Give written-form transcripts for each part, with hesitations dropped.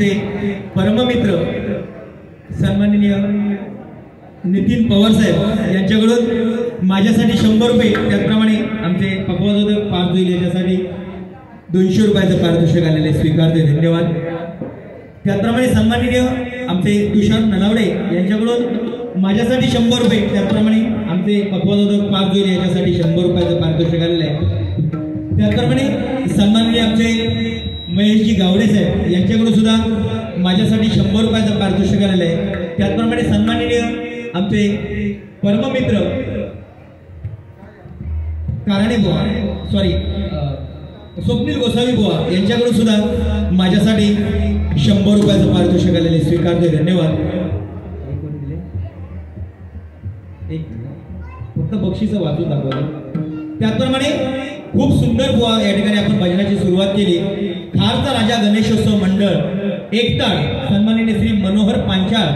आमचे परममित्र सन्माननीय नितीन पवार साहेब यांच्याकडून माझ्यासाठी 100 रुपये, त्याचप्रमाणे आमचे पक्वाजोदक पारदोईल याच्यासाठी 200 रुपयाचं पारितोषिक आलेले स्वीकारते, धन्यवाद. त्याचप्रमाणे सन्माननीय आमचे तुषार नलावडे यांच्याकडून माझ्यासाठी 100 रुपये, त्याचप्रमाणे आमचे पक्वाजोदक पारदोईल याच्यासाठी 100 रुपयाचं पारितोषिक आलेलं आहे. त्याचप्रमाणे सन्माननीय आमचे महेशजी गावडे साहेब यांच्याकडून सुद्धा माझ्यासाठी 100 रुपयाचं पारितोषिक आलेलं आहे. त्याचप्रमाणे सन्माननीय आमचे परममित्र कारणे बुवा, स्वप्नील गोसावी बुवा यांच्याकडून सुद्धा माझ्यासाठी 100 रुपयाचं पारितोषिक आलेले स्वीकारते, धन्यवाद. फक्त बक्षीस वाचून दाखवलं. त्याचप्रमाणे खूप सुंदर बुवा या ठिकाणी आपण भजनाची सुरुवात केली. खारचा राजा गणेशोत्सव मंडळ एकताळ सन्माननीय श्री मनोहर पांचाळ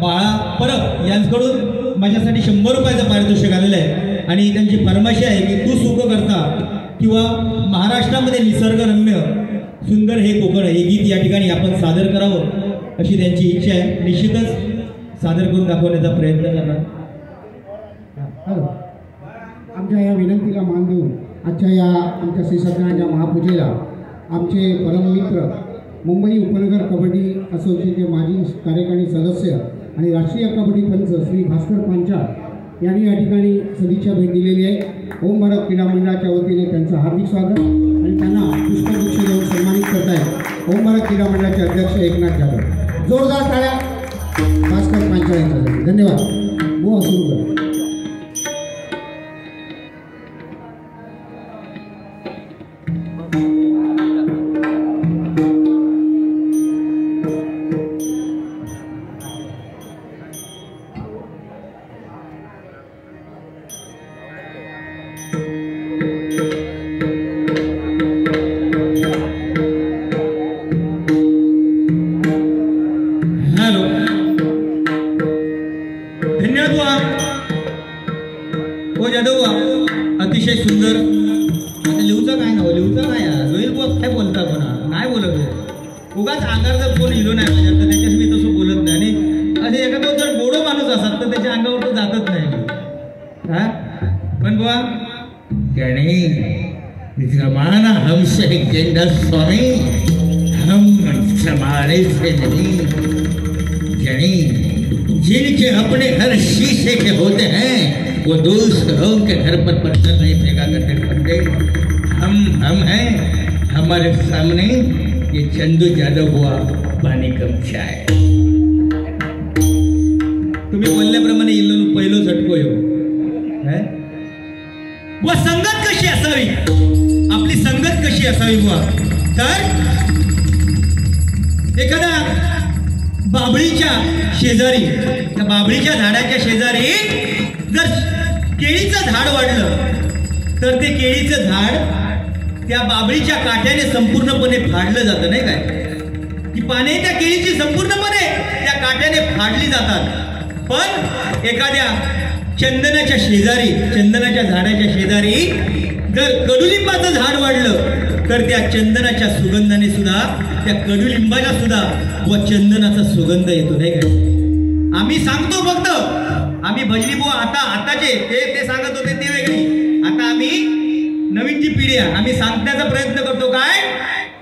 बाळा परब यांच्याकडून माझ्यासाठी 100 रुपयाचं पारितोषिक आलेलं आहे. आणि त्यांची फरमाईश आहे की तू सुख करता किंवा महाराष्ट्रामध्ये निसर्गरम्य सुंदर हे कोकण हे गीत या ठिकाणी आपण सादर करावं अशी त्यांची इच्छा आहे. निश्चितच सादर करून दाखवण्याचा प्रयत्न करणार. आमच्या या विनंतीला मान देऊन आजच्या या आमच्या श्री सत्यनारायणच्या महापूजेला आमचे परममित्र मुंबई उपनगर कबड्डी असोसिएशनचे माजी कार्यकारी सदस्य आणि राष्ट्रीय कबड्डी पंच श्री भास्कर पांचाळ यांनी या ठिकाणी सदिच्छा भेट दिलेली आहे. ओम भारत क्रीडा मंडळाच्या वतीने त्यांचं हार्दिक स्वागत आणि त्यांना पुष्पगुच्छ देऊन सन्मानित करत आहेत ओम भारत क्रीडा मंडळाचे अध्यक्ष एकनाथ जाधव. जोरदार टाळ्या भास्कर पांचाळ यांच्यासाठी. धन्यवाद. बुवा सुरू करा. अतिशय सुंदर. आता लिहूचं काय नाव लिहूचं काय जोईल बुवा काय बोलता कोणा नाही बोलत उगाच अंगावर जर कोण हिरो नाही माझ्या तर त्याच्याशी मी तसं बोलत नाही. आणि असे एखादा जर गोडो माणूस असतात तर त्याच्या अंगावर तो जातच नाही. हा पण बुवा गणे जमाना हमसे गेंदा स्वामी हम समारे से नहीं. गणे जिनके अपने घर शीशे के होते हैं वो दूसरों के घर पर पत्थर नहीं फेंका करते बंदे. हम हैं. हमारे सामने ये चंदू जादव हुआ पानी कम चाय. तुम्ही बोलल्याप्रमाणे इल्लो पहिलो झटको येऊ. व संगत कशी असावी आपली संगत कशी असावी बुवा तर एखादा बाबळीच्या शेजारी त्या बाबळीच्या झाडाच्या शेजारी जर केळीचं झाड वाढलं तर ते केळीचं झाड त्या बाबळीच्या काठ्याने संपूर्णपणे फाडलं जातं नाही काय. ती पाने त्या केळीची संपूर्णपणे त्या काठ्याने फाडली जातात. पण एखाद्या चंदनाच्या शेजारी चंदनाच्या झाडाच्या शेजारी जर कडुलिंबाचं झाड वाढलं तर त्या चंदनाच्या सुगंधाने सुद्धा त्या कडुलिंबाला सुद्धा व चंदनाचा सुगंध येतो नाही काय. आम्ही सांगतो फक्त आम्ही भजनी बुवा आताचे ते सांगत होते ते वेगळी. आता आम्ही नवीन जी पिढी आहे आम्ही सांगण्याचा प्रयत्न करतो काय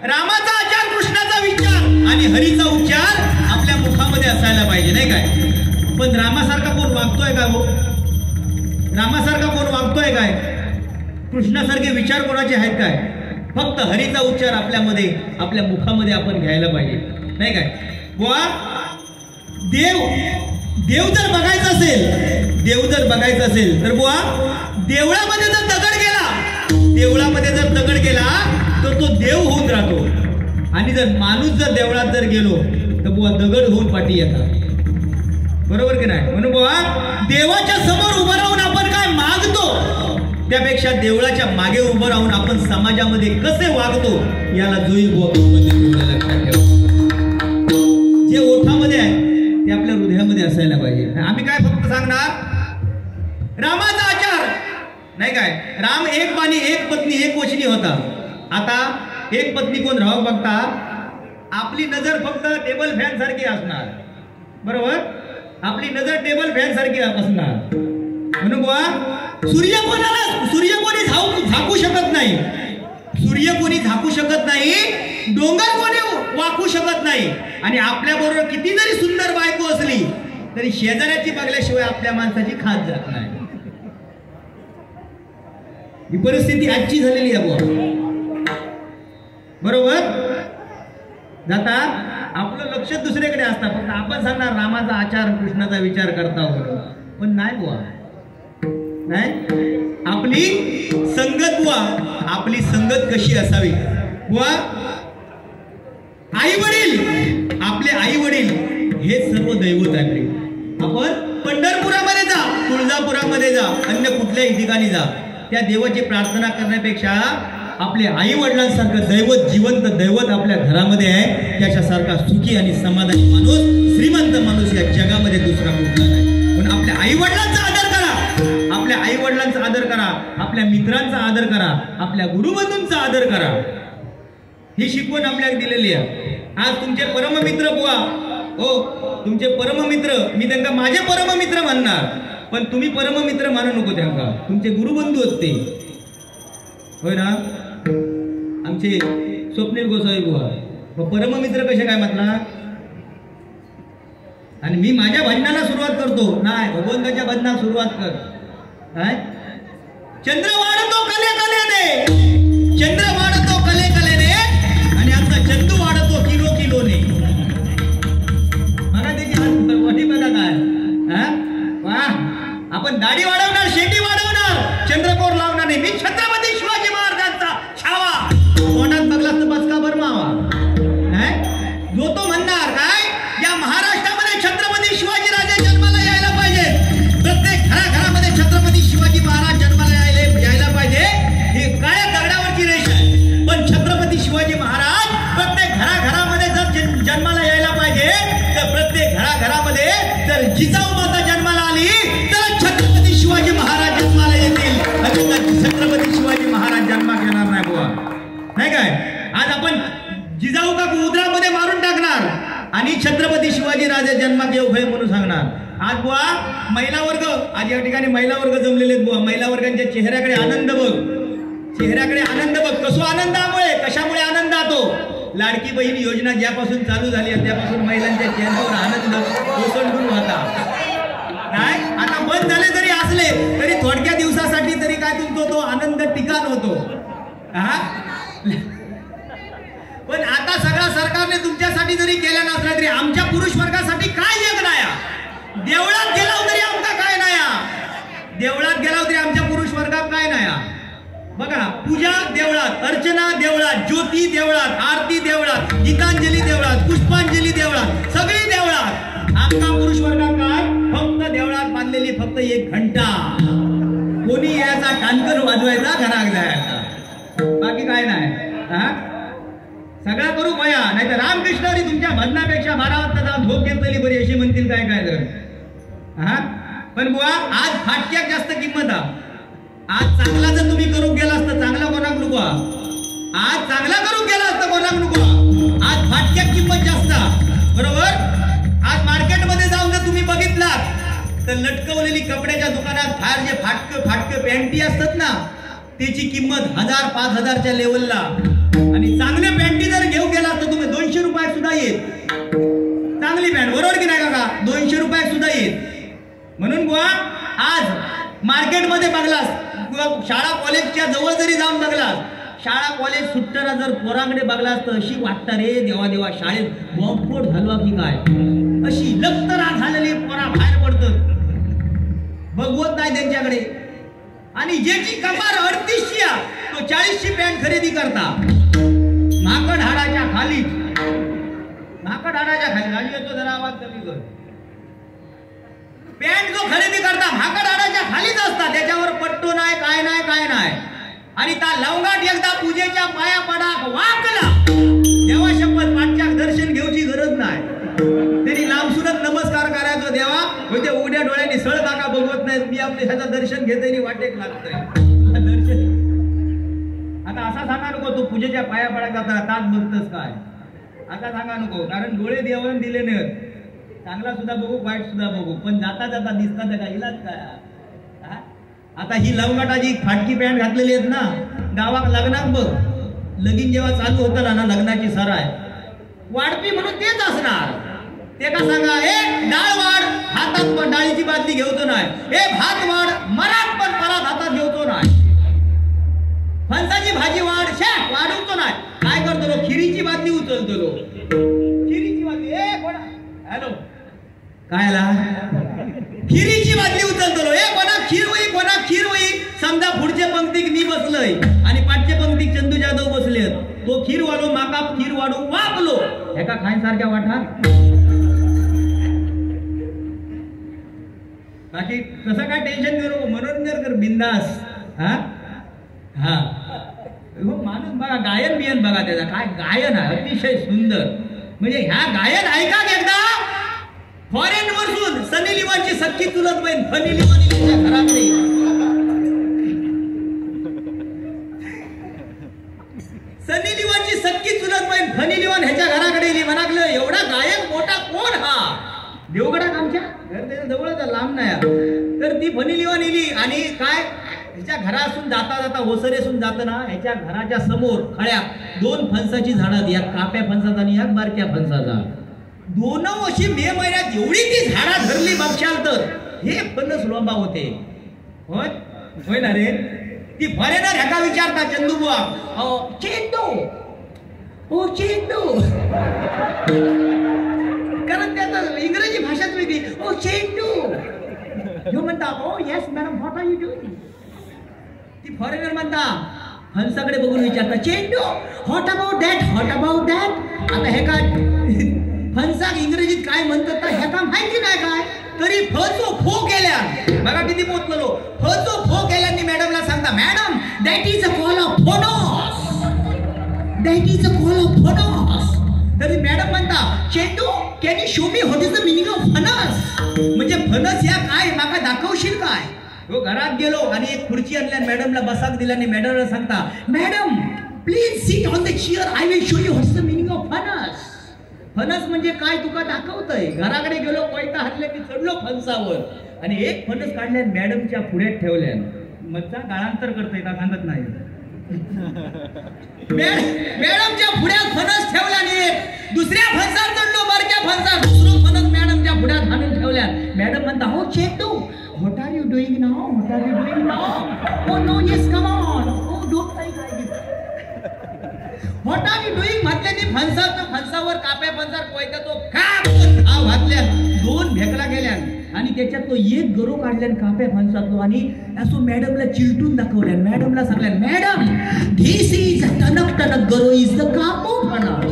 रामाचा आचार कृष्णाचा विचार आणि हरीचा उच्चार आपल्या मुखामध्ये असायला पाहिजे नाही काय. पण रामासारखा कोण वागतोय काय हो. रामासारखा कोण वागतोय काय. कृष्णासारखे विचार कोणाचे आहेत काय. फक्त हरीचा उच्चार आपल्यामध्ये आपल्या मुखामध्ये आपण घ्यायला पाहिजे नाही काय. बुवा देव जर बघायचं असेल तर बुवा देवळामध्ये जर दगड गेला तर तो देव होऊन राहतो. आणि जर माणूस जर देवळात जर गेलो तर बुवा दगड होऊन पाठी येतात. बरोबर की नाही. म्हणून बुवा देवाच्या समोर उभं राहून आपण काय मागतो त्यापेक्षा देवळाच्या मागे उभं राहून आपण समाजामध्ये कसे वागतो याला जुईल बुवा लक्षात ठेवा. जे ओठामध्ये आहे ते आपल्या हृदयामध्ये असायला पाहिजे. आम्ही काय फक्त सांगणार रामाचा आचार नाही काय. राम एक बाणी एक पत्नी एक वचनी होता. आता एक पत्नी कोण राहू बघता आपली नजर फक्त टेबल फॅन सारखी असणार, बरोबर? आपली नजर टेबल फॅन सारखी असणार. म्हणून बुवा सूर्य कोणी झाकू शकत नाही, सूर्य कोणी झाकू शकत नाही, डोंगर कोणी वाकू शकत नाही. आणि आपल्या बरोबर किती जरी सुंदर बायको असली तरी शेजाऱ्याची बघल्याशिवाय आपल्या माणसाची खात जात नाही. ही परिस्थिती आजची झालेली आहे बुवा, बरोबर? जाता आपलं लक्ष दुसरीकडे असतं, फक्त आपण सांगणार रामाचा आचार कृष्णाचा विचार करता म्हणून, पण नाही बुवा, नाही. आपली संगत बुवा, आपली संगत कशी असावी बुवा? आई वडील, आपले आई वडील हे सर्व दैवत आहे. आपण पंढरपुरामध्ये जा, तुळजापुरामध्ये जा, अन्य कुठल्याही ठिकाणी जा, त्या देवाची प्रार्थना करण्यापेक्षा आपले आई वडिलांसारखं दैवत, जिवंत दैवत आपल्या घरामध्ये आहे, त्याच्यासारखा सुखी आणि समाधानी माणूस, श्रीमंत माणूस या जगामध्ये दुसरा कुठला नाही. पण आपल्या आई वडिलांचा आदर करा, आपल्या आई वडिलांचा आदर करा, आपल्या मित्रांचा आदर करा, आपल्या गुरुबंधूंचा आदर करा. ही शिकवण आपल्याला दिलेली आहे. आज तुमचे परममित्र बुवा, हो तुमचे परममित्र, मी त्यांना माझे परममित्र म्हणणार, पण तुम्ही परममित्र मानू नको त्यांना, तुमचे गुरुबंधू असते, होय ना? आमचे स्वप्नील गोसावी बुवा परममित्र कसे काय म्हटला? आणि मी माझ्या भजनाला सुरुवात करतो, नाही भगवंताच्या भजनाला सुरुवात कर. काय चंद्र वाढतो कले कलेने, चंद्र वाढतो कले कलेने, आणि आमचा चंदू वाढतो किलो किलोने. बघा त्याची वही बघा काय. वा, आपण दाढी वाढवणार, शेती वाढवणार, चंद्रकोर लावणार नाही. मी छत्रपती शिवाजी महाराजांचा छावा तोंडात बघला तर बसका बरमावा. जो तो म्हणणार काय, या महाराष्ट्रामध्ये छत्रपती शिवाजी राजे जन्माला यायला पाहिजे, प्रत्येक घराघरामध्ये छत्रपती शिवाजी महाराज जन्माला यायला पाहिजे. ही काळ्या दगडावरची रेष आहे, पण छत्रपती शिवाजी महाराज प्रत्येक घराघरामध्ये जर जन्माला यायला पाहिजे, तर प्रत्येक घराघरामध्ये जर जिजाऊ माता जन्माला आली तर छत्रपती शिवाजी महाराज जन्माला येतील, छत्रपती शिवाजी महाराज जन्मात येणार नाही बुवा, नाही काय? आज आपण जिजाऊ का उदरामध्ये मारून टाकणार आणि छत्रपती शिवाजी राजे जन्मात येऊ भय म्हणून सांगणार. आज बुवा महिला वर्ग, आज या ठिकाणी महिला वर्ग जमलेले आहेत बुवा. महिला वर्गांच्या चेहऱ्याकडे आनंद बघ, चेहऱ्याकडे आनंद बघ. कसो आनंदामुळे, कशामुळे आनंद आतो? लाडकी बहीण योजना ज्यापासून चालू झाली त्यापासून महिलांच्या चेहऱ्यावर आनंद ओसंडून होता. काय आता बंद झाले जरी असले तरी थोडक्या दिवसासाठी तरी काय तुमचा तो आनंद ठिकाण होतो. पण आता सगळा सरकारने तुमच्यासाठी जरी केलं नसलं तरी आमच्या पुरुष वर्गासाठी काय जग नाही. देवळात गेला तरी आमचा काय नाही, देवळात गेला तरी आमच्या पुरुष वर्गात काय नाही. बघा पूजा देवळात, अर्चना देवळात, ज्योती देवळात, आरती देवळात, गीतांजली देवळात, पुष्पांजली देवळात, सगळी देवळात. आमचा पुरुष वर्गात काय, फक्त देवळात बांधलेली फक्त एक घंटा, कोणी याचा कानकर वाजवायचा, घरात जायचा, बाकी काय नाही. सगळा करू भया, नाही तर रामकृष्ण हरी तुमच्या भजनापेक्षा 12 वाजता जाऊन झोप घेतलेली बरी अशी म्हणतील काय काय जर. पण बुवा आज फाटक्यात जास्त किंमत आहे. आज चांगला जर तुम्ही करून गेला असता, चांगला कोणाक नको, आज चांगला करून गेला असता कोणाक नको. आज फाटक्यात किंमत जास्त, बरोबर? आज मार्केटमध्ये जाऊन जर तुम्ही बघितलात तर लटकवलेली कपड्याच्या दुकानात बाहेर जे फाटके पॅन्टी असतात ना, त्याची किंमत 1000 5000च्या लेवलला, आणि चांगले पॅन्टी जर घेऊन गेला तर तुम्ही 200 रुपयात सुद्धा येत. चांगली पॅन्ट, बरोबर की नाही काका, 200 रुपयात सुद्धा येत. म्हणून बुवा आज मार्केटमध्ये बघलास, शाळा कॉलेजच्या जवळ जरी जाऊन बघलास, शाळा कॉलेज सुटताना जर पोरांकडे बघलास तर अशी वाटतं रे देवा देवा शाळेत बॉम्बस्फोट झाला की काय, अशी लक्तरा झालेली पोरा बाहेर पडतात, बघवत नाही त्यांच्याकडे. आणि ज्याची कमार 38ची तो 40ची पॅन्ट खरेदी करता, माकड हाडाच्या खाली, माकड हाडाच्या खाली येतो, जरा आवाज कमी कर. पॅन्ट जो खरेदी करता भाकड हाडाच्या खालीच असता, त्याच्यावर पट्टो नाही, काय नाही, काय नाही. आणि त्या लवंगाट एकदा पूजेच्या पाया पडा वाकला, देवा शपथ पाठच्या दर्शन घेऊची गरज नाही, तरी लांबसूनच नमस्कार करायचो. देवा होते उघड्या डोळ्यांनी सळ काका बघवत नाहीत, मी आपले ह्याचं दर्शन घेते वाटेक लागतंय दर्शन. आता असा सांगा नको तू पूजेच्या पाया पडायचा तास बघतस काय, आता सांगा नको, कारण डोळे देवाने दिले नाहीत. चांगला सुद्धा बघू, वाईट सुद्धा बघू, पण जाता जाता दिसतात का इलाज काय. आता ही लवंगाटाची फाटकी पॅन्ट घातलेली आहेत ना, गावात लग्नात बघ, लगीन जेव्हा चालू होतं ना लग्नाची सराय वाढपी म्हणून तेच असणार. ते का सांगा, ए डाळ वाढ, हातात पण डाळीची बादली घेऊतो नाही, ए भात वाढ, मरात पण परात हातात घेऊतो नाही, फणसाची भाजी वाढ, शे वाढवतो नाही. काय करतो लो, खिरीची बादली उचलतो लो, खिरीची बादली. ए कोणा, हॅलो काय आला, खिरीची बादली उचलतो लो. ए कोणा खीर होई, कोणा खीर होई. समजा पुढच्या पंक्तीक मी बसलोय आणि पाठच्या पंक्तीक चंदू जाधव बसले, तो खीर वाढू माका खीर वाढू वापलो, एका खायसारख्या वाटात. बाकी तसं काय टेन्शन घेऊ नको, मनोरंजन कर बिंदास. हा हा माणूस बघा, गायन बियन बघा त्याचा, काय गायन आहे, अतिशय सुंदर. म्हणजे ह्या गायन ऐका एकदा, फॉरेन वरसून सनी लिओनची सख्खी चुलत बहीण फनी लिओन घराकडे, सनी लिओनची सख्खी चुलत बहीण फनी लिओन ह्याच्या घराकडे गेली. म्हणागलं एवढा गायक मोठा कोण हा, देवगडात आमच्या घर त्याच्या जवळच, लांब नाही. तर ती फनी लिओन येली आणि काय ह्याच्या घरासून जाता जाता ओसरेसून जातं ना, ह्याच्या घराच्या समोर खळ्या 2 फणसाची झाडं, एक काप्या फणसाचा आणि एक बारक्या फणसाचा. दोनों अशी मे महिन्यात एवढी ती झाडा धरली बघशाल तर हे फणस लोंबा होते. होय होय ना रे. ती फॉरेनर ह्याका विचारता, चंदू बुवा चेंडू, ओ चेंडू, कारण त्याचं इंग्रजी भाषाच वेगळी, ओ चेंडू. ह्यो म्हणता, ओ yes madam what are you doing. ती फॉरेनर म्हणता, फणसाकडे बघून विचारता, चेंडू what about that, what about that. आता हे काय फणसाक इंग्रजीत काय म्हणतात हे का माहिती नाही काय, तरी फचो फो केल्या. बघा किती पोचलो, फचो फो केल्यानी मॅडमला सांगता, madam that is a call of फोनोस, that is a call of फोनोस. तरी मॅडम म्हणता, चेंडू can you show me what is the meaning of फणस. म्हणजे फणस या काय माका दाखवशील काय. तो घरात गेलो आणि एक खुर्ची आणल्या, मॅडमला बसाक दिला आणि मॅडमला सांगता, madam please sit on the chair, I will show you what is the meaning of फणस. फणस म्हणजे काय तुका दाखवतय. घराकडे गेलो, कोयता हल्ले की चढलो फणसावर आणि एक फणस काढल्या मॅडमच्या पुढ्यात ठेवल्या. मधचा काळांतर करतोय का सांगत नाही. मॅडमच्या पुढ्यात फणस ठेवला आणि दुसऱ्या फणसावर चढलो, बारक्या फणसावर दुसरं फणस मॅडमच्या पुढ्यात आणून ठेवल्या. मॅडम म्हणता, हो चेंडू what are you doing now, what are you doing now. Oh no yes come on, oh don't like what are you doing म्हटल्याने फणसावर काप्या फणसावर कोयता तो घाव घातल्या, 2 भेकला गेल्या आणि त्याच्यात तो एक गरो काढल्या काप्या फणसातलो आणि असं मॅडमला चिलटून दाखवल्या. मॅडमला सांगल्या, मॅडम धिस इज टनक टनक गरो इज द कापू फणस.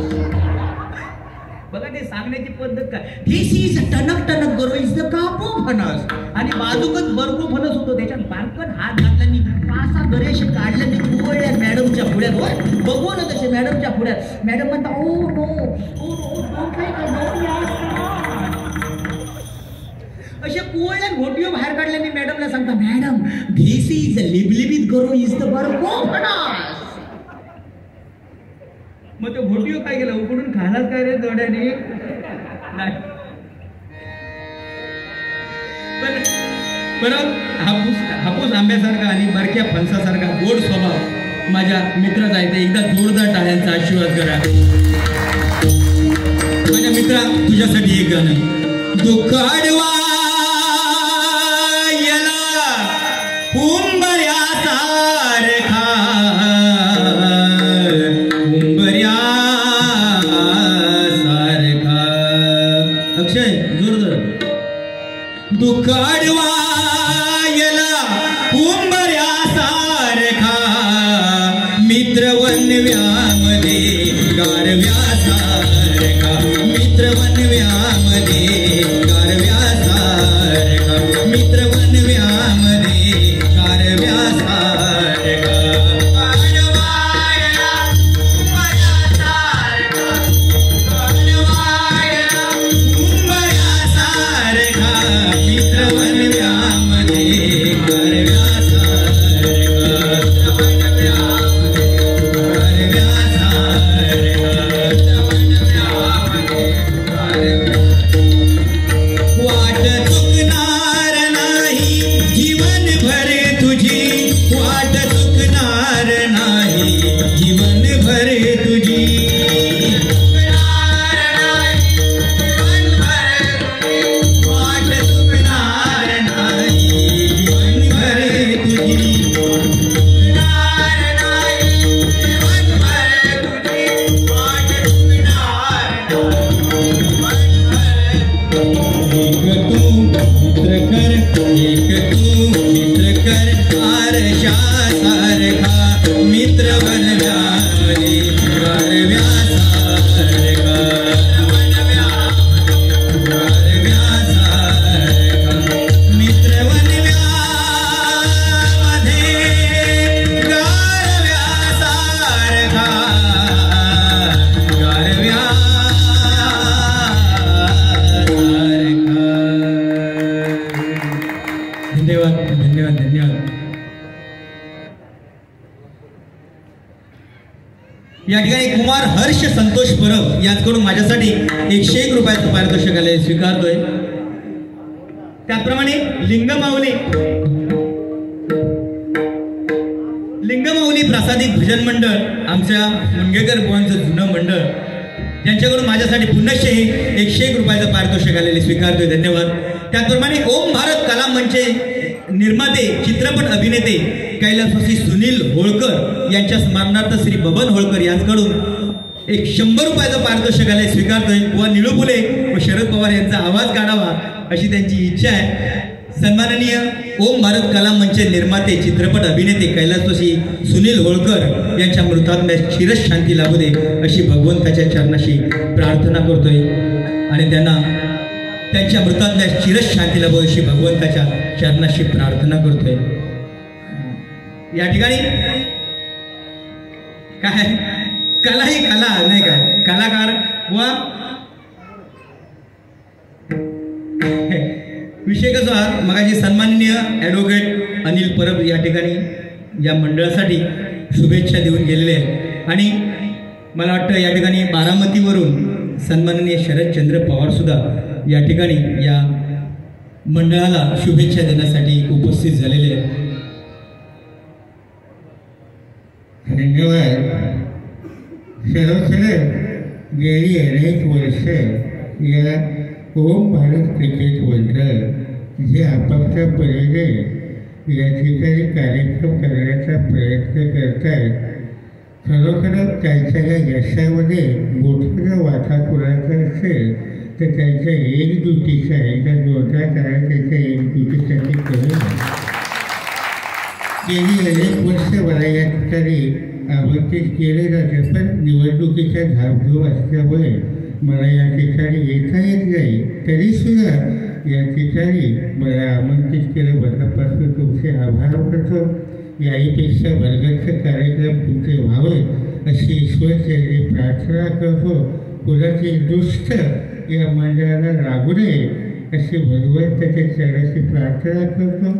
बघा ते सांगण्याची पद्धत काय, धिस इज टनक टनक गरो इज द कापू फणस. आणि बाजूकच बरको फणस होतो, त्याच्यात बारकन हात घातल्यानी 5-6 गरेशे काढल्याने उघडल्या मॅडमच्या पुढ्यात. होय बघू ना तसे मॅडमच्या पुढ्यात. मॅडम म्हणता, ओ नो ओ नो असे कुवळ्या घोटीओ बाहेर काढल्याने मॅडमला सांगता, मॅडम धिस इज लिबलिबीत गरो इज द बरको फणस. मग तो घोटीओ काय केलं, उकडून खायलाच काय रे जोड्याने. परत हापूस आंब्यासारखा आणि बरक्या फणसासारखा गोड स्वभाव माझ्या मित्राचा आहे. ते एकदा जोरदार टाळ्यांचा आशीर्वाद करा. माझ्या मित्रा तुझ्यासाठी एक गाणं. दुःख अडवा दुःख अडवा येला उंबऱ्यासारखा मित्र वनव्यामध्ये गारव्यासारखा, मित्र वनव्यामध्ये गारव्यासारखा, मित्र वनव्यामध्ये गारव्यासारखा. या ठिकाणी कुमार हर्ष संतोष परब यांच्याकडून माझ्यासाठी 101 रुपयाचं पारितोषिक आले स्वीकारतोय. त्याचप्रमाणे लिंगमाऊली प्रासादिक भजन मंडळ आमच्या मुंगेकर बुवांचं जुनं मंडळ यांच्याकडून माझ्यासाठी पुनश्च 101 रुपयाचं पारितोषिक आलेले स्वीकारतोय. धन्यवाद. त्याचप्रमाणे ओम भारत कला मंचचे निर्माते चित्रपट अभिनेते कैलासवासी सुनील होळकर यांच्या स्मरणार्थ श्री बबन होळकर यांच्याकडून 100 रुपयाचं पारितोषिक आले स्वीकारतोय. व निळू फुले व शरद पवार यांचा आवाज काढावा अशी त्यांची इच्छा आहे. सन्माननीय ओम भारत कला मंचचे निर्माते चित्रपट अभिनेते कैलासवासी सुनील होळकर यांच्या मृतात्म्यास चिरश शांती लाभू दे अशी भगवंताच्या चरणाशी प्रार्थना करतोय आणि त्यांना त्यांच्या मृतात्म्यास चिरश शांती लाभू अशी भगवंताच्या चरणाशी प्रार्थना करतोय. या ठिकाणी काय कला ही कला नाही काय कलाकार व विषय कसा मगाशी सन्माननीय ॲडव्होकेट अनिल परब या ठिकाणी या मंडळासाठी शुभेच्छा देऊन गेलेले आहेत आणि मला वाटतं या ठिकाणी बारामतीवरून सन्माननीय शरदचंद्र पवार सुद्धा या ठिकाणी या मंडळाला शुभेच्छा देण्यासाठी उपस्थित झालेले आहेत. धन्यवाद. खरोखर गेली अनेक वर्ष या ओम भारत क्रिकेट मंडळ जे आपापल्या परीने या ठिकाणी कार्यक्रम करण्याचा प्रयत्न करत आहेत. खरोखरच त्यांच्या या यशामध्ये मोठा वाटा कुणाचा असेल तर त्यांच्या एकजुटीचा एकदा जोरदार करा त्यांच्या एकजुटीसाठी करून गेली अनेक वर्ष मला या ठिकाणी आमंत्रित केले जाते पण निवडणुकीच्या धामधूम असल्यामुळे मला या ठिकाणी येता येत नाही. तरीसुद्धा या ठिकाणी मला आमंत्रित केलं मनापासून तुमचे आभार करतो. याहीपेक्षा वर्गाचे कार्यक्रम तुमचे व्हावे अशी ईश्वरचरणी प्रार्थना करतो. कुणाची दुष्ट या मंडळाला लागू नये अशी भगवंताच्या चरणाशी प्रार्थना करतो.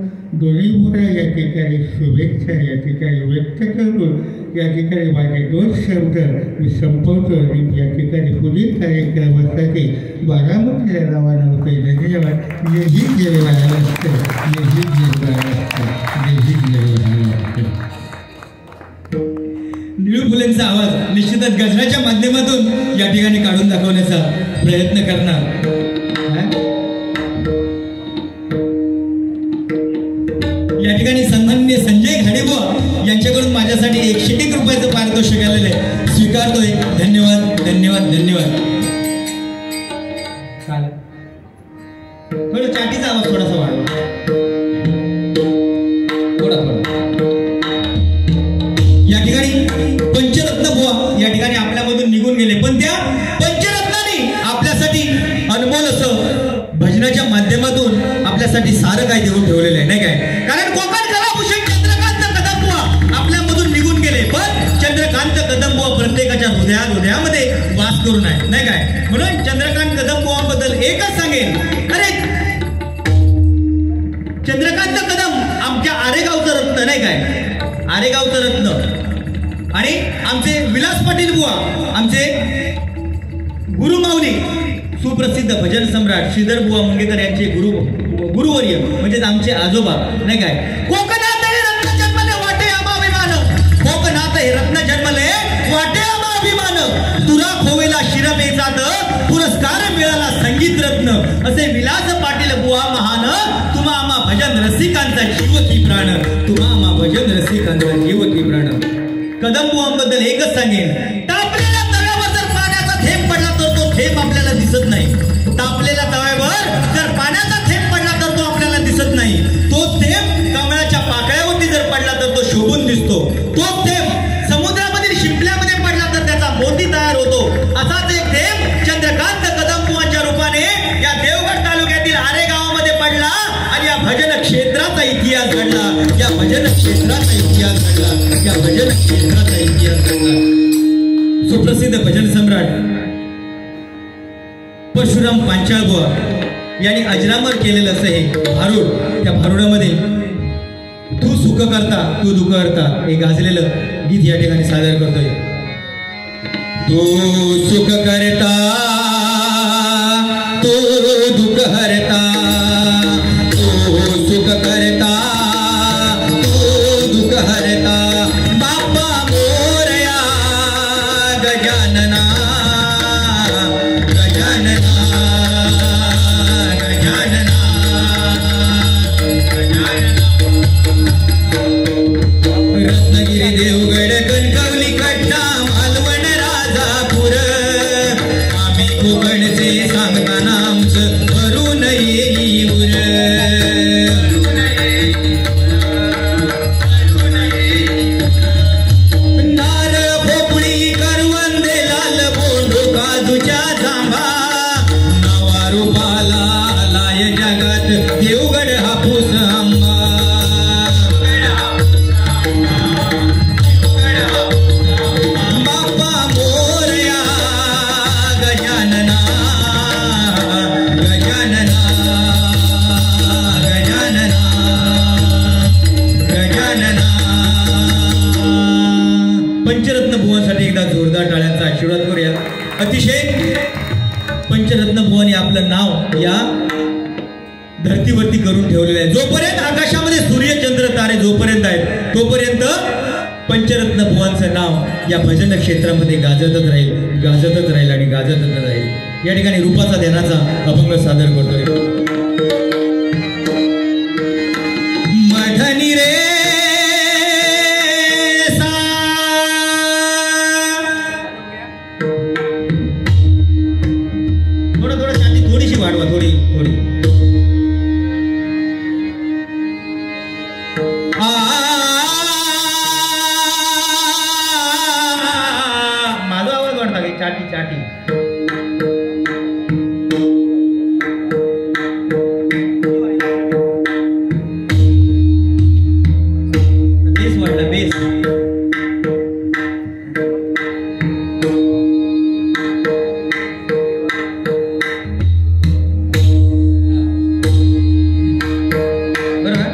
दोन्ही मुलं या ठिकाणी शुभेच्छा या ठिकाणी व्यक्त करून या ठिकाणी माझे 2 शब्द मी संपवतो आणि या ठिकाणी पुढील कार्यक्रमासाठी बारामतीला रवाना होते. धन्यवाद. यही जय महाराष्ट्र, यही जय महाराष्ट्र, यही जय महाराष्ट्र. निळू फुलेंचा आवाज निश्चितच गजराच्या माध्यमातून या ठिकाणी काढून दाखवण्याचा प्रयत्न करणार. या ठिकाणी सन्माननीय संजय घाडेबुवा यांच्याकडून माझ्यासाठी 101 रुपयाचं पारितोषिक आलेलं आहे स्वीकारतोय. धन्यवाद धन्यवाद धन्यवाद. थोडं चाटीचा आवाज थोडासा वाढवा थोडा. या ठिकाणी पंचरत्न बुवा या ठिकाणी आपल्यामधून निघून गेले पण त्या पंचरत्नाने आपल्यासाठी अनमोल असं भजनाच्या माध्यमातून आपल्यासाठी सारं काय देऊन ठेवलेलं आहे नाही काय. कारण कोकण कलाभूषण चंद्रकांत कदम बुवा आपल्यामधून निघून गेले पण चंद्रकांत कदम बुवा प्रत्येकाच्या हृदयामध्ये वास करून आहे नाही काय. म्हणून चंद्रकांत कदम बुवांबद्दल एकच सांगेन. अरे चंद्रकांत कदम आमच्या आरेगावचं रत्न नाही काय. आरेगावचं रत्न आणि आमचे विलास पाटील बुवा आमचे गुरुमाऊली सुप्रसिद्ध भजन सम्राट श्रीधर बुवा मुंगेकर यांचे गुरुवर्य म्हणजे आमचे आजोबा नाही काय. कोकणात हे रत्न जन्मले वाटे अभिमान, कोकणात हे रत्न जन्मले वाटे अभिमान, तुरा खोवेला शिरपेचात पुरस्कार मिळाला संगीत रत्न असे विलास पाटील बुवा महान. तुम्हा आम्हा भजन रसिकांचा जीव की प्राण, तुम्हा आम्हा भजन भजन रसिकांचा जीव की प्राण. कदम बुवांबद्दल एकच सांगेन, तापलेल्या तव्यावर जर पाण्याचा थेंब पडला तर तो थेंब आपल्याला दिसत नाही. तापलेल्या तव्यावर जर पाण्याचा थेंब पडला तर तो आपल्याला दिसत नाही. तो थेंब कमळाच्या पाकळ्यावरती जर पडला तर तो शोभून दिसतो. तो थेंब समुद्रामधील शिंपल्यामध्ये पडला तर त्याचा मोती तयार होतो. असाच एक थेंब चंद्रकांत कदम बुवांच्या रूपाने या देवगड तालुक्यातील आरे गावामध्ये पडला आणि या भजन क्षेत्राचा इतिहास घडला. या भजन क्षेत्राचा इतिहास घडला. या भजन क्षेत्राचा इतिहास घडला. सुप्रसिद्ध भजन सम्राट परशुराम पांचाळबुवा यांनी अजरामर केलेलं असं हे भारूड. त्या भारुडामध्ये तू सुख करता तू दुःख करता हे गाजलेलं गीत या ठिकाणी सादर करतोय. तू सुख करता तू दुःख हरता, तू सुख करता तू दुःख हरता, बाप्पा मोरया गजानना गजानना गजानना गजानना. रत्नागिरी देवगड कणकवली कट्टा मालवण राजापूर, आम्ही कोकणचे सांगताना आमचं भरून येई उर. नारळ भोपळी करवंदे लाल बोंडू काजूच्या जांभा, नवा रूपाला आलाय जगात देवगड हापूस आंबा. बाप्पा मोरया गजानना गजानना गजानना गजानना. पंचरत्न बुवांसाठी एकदा जोरदार टाळ्यांचा आशीर्वाद करूया. अतिशय पंचरत्न बुवांनी आपलं नाव या धर्तीवरती करून ठेवलेलं आहे. जोपर्यंत आकाशामध्ये सूर्य चंद्र तारे जोपर्यंत आहेत तोपर्यंत पंचरत्न बुवांचं नाव या भजन क्षेत्रामध्ये गाजतच राहील आणि गाजतच राहील. या ठिकाणी रूपाचा ध्यानाचा अभंग सादर करतोय. मढनी रे सा, थोडं शांती थोडीशी वाढवा, थोडी माझा आवाज वाढता की चाटी चाटी. बेस वाढला बेस. बरोबर.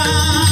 रा